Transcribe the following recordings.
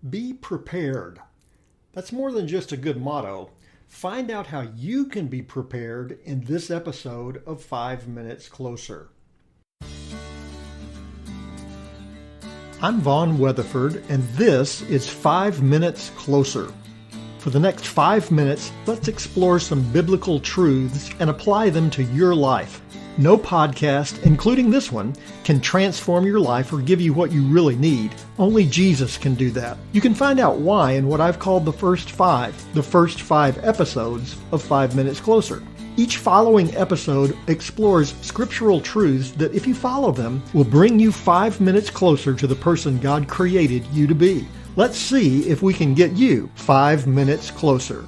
Be prepared. That's more than just a good motto. Find out how you can be prepared in this episode of 5 Minutes Closer. I'm Vaughn Weatherford, and this is 5 Minutes Closer. For the next 5 minutes, let's explore some biblical truths and apply them to your life. No podcast, including this one, can transform your life or give you what you really need. Only Jesus can do that. You can find out why in what I've called the first five episodes of 5 Minutes Closer. Each following episode explores scriptural truths that, if you follow them, will bring you 5 minutes closer to the person God created you to be. Let's see if we can get you 5 minutes closer.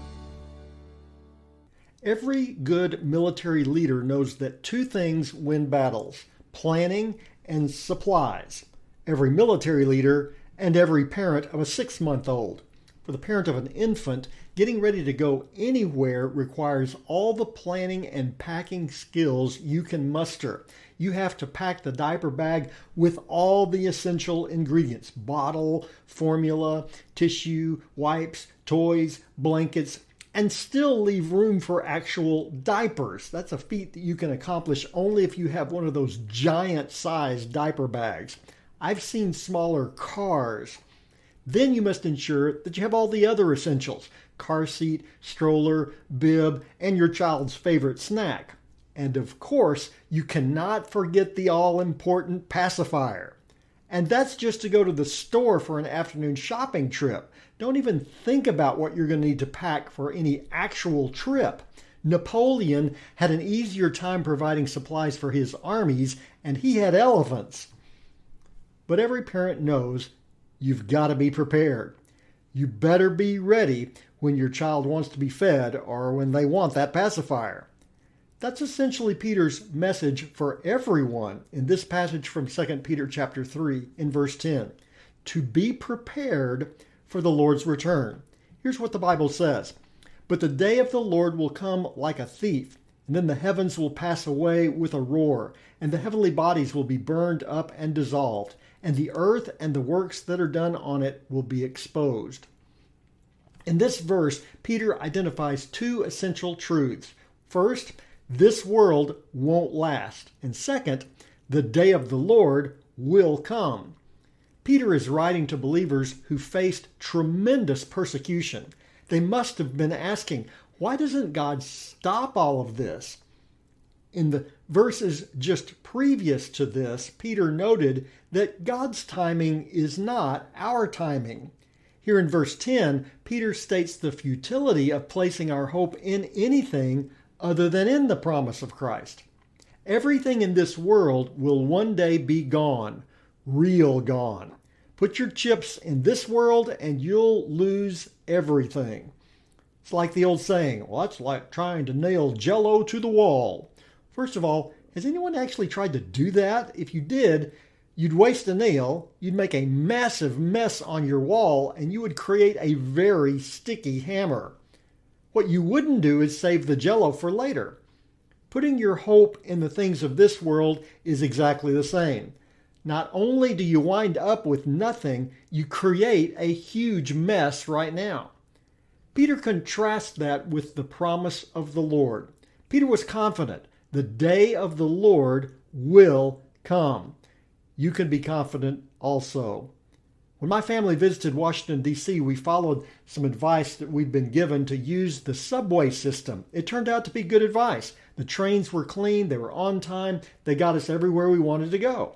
Every good military leader knows that two things win battles: planning and supplies. Every military leader and every parent of a 6-month-old. For the parent of an infant, getting ready to go anywhere requires all the planning and packing skills you can muster. You have to pack the diaper bag with all the essential ingredients: bottle, formula, tissue, wipes, toys, blankets, and still leave room for actual diapers. That's a feat that you can accomplish only if you have one of those giant-sized diaper bags. I've seen smaller cars. Then you must ensure that you have all the other essentials: car seat, stroller, bib, and your child's favorite snack. And of course, you cannot forget the all-important pacifier. And that's just to go to the store for an afternoon shopping trip. Don't even think about what you're going to need to pack for any actual trip. Napoleon had an easier time providing supplies for his armies, and he had elephants. But every parent knows you've got to be prepared. You better be ready when your child wants to be fed or when they want that pacifier. That's essentially Peter's message for everyone in this passage from 2 Peter chapter 3 in verse 10. To be prepared for the Lord's return. Here's what the Bible says. But the day of the Lord will come like a thief, and then the heavens will pass away with a roar, and the heavenly bodies will be burned up and dissolved, and the earth and the works that are done on it will be exposed. In this verse, Peter identifies two essential truths. First, this world won't last. And second, the day of the Lord will come. Peter is writing to believers who faced tremendous persecution. They must have been asking, why doesn't God stop all of this? In the verses just previous to this, Peter noted that God's timing is not our timing. Here in verse 10, Peter states the futility of placing our hope in anything other than in the promise of Christ. Everything in this world will one day be gone, real gone. Put your chips in this world and you'll lose everything. It's like the old saying, well, that's like trying to nail Jell-O to the wall. First of all, has anyone actually tried to do that? If you did, you'd waste a nail, you'd make a massive mess on your wall, and you would create a very sticky hammer. What you wouldn't do is save the Jell-O for later. Putting your hope in the things of this world is exactly the same. Not only do you wind up with nothing, you create a huge mess right now. Peter contrasts that with the promise of the Lord. Peter was confident the day of the Lord will come. You can be confident also. When my family visited Washington, D.C., we followed some advice that we'd been given to use the subway system. It turned out to be good advice. The trains were clean, they were on time, they got us everywhere we wanted to go.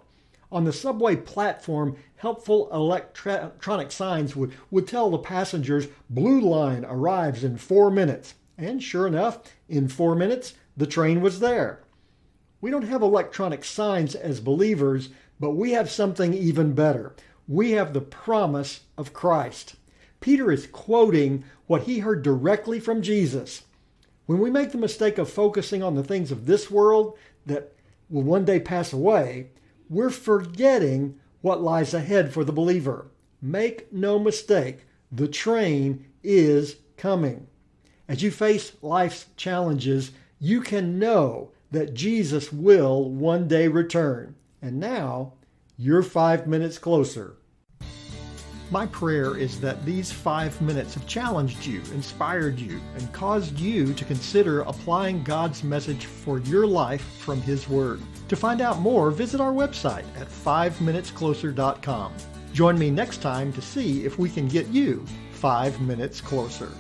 On the subway platform, helpful electronic signs would tell the passengers, Blue Line arrives in 4 minutes. And sure enough, in 4 minutes, the train was there. We don't have electronic signs as believers, but we have something even better. We have the promise of Christ. Peter is quoting what he heard directly from Jesus. When we make the mistake of focusing on the things of this world that will one day pass away, we're forgetting what lies ahead for the believer. Make no mistake, the train is coming. As you face life's challenges, you can know that Jesus will one day return. And now, you're 5 minutes closer. My prayer is that these 5 minutes have challenged you, inspired you, and caused you to consider applying God's message for your life from His Word. To find out more, visit our website at 5minutescloser.com. Join me next time to see if we can get you 5 minutes closer.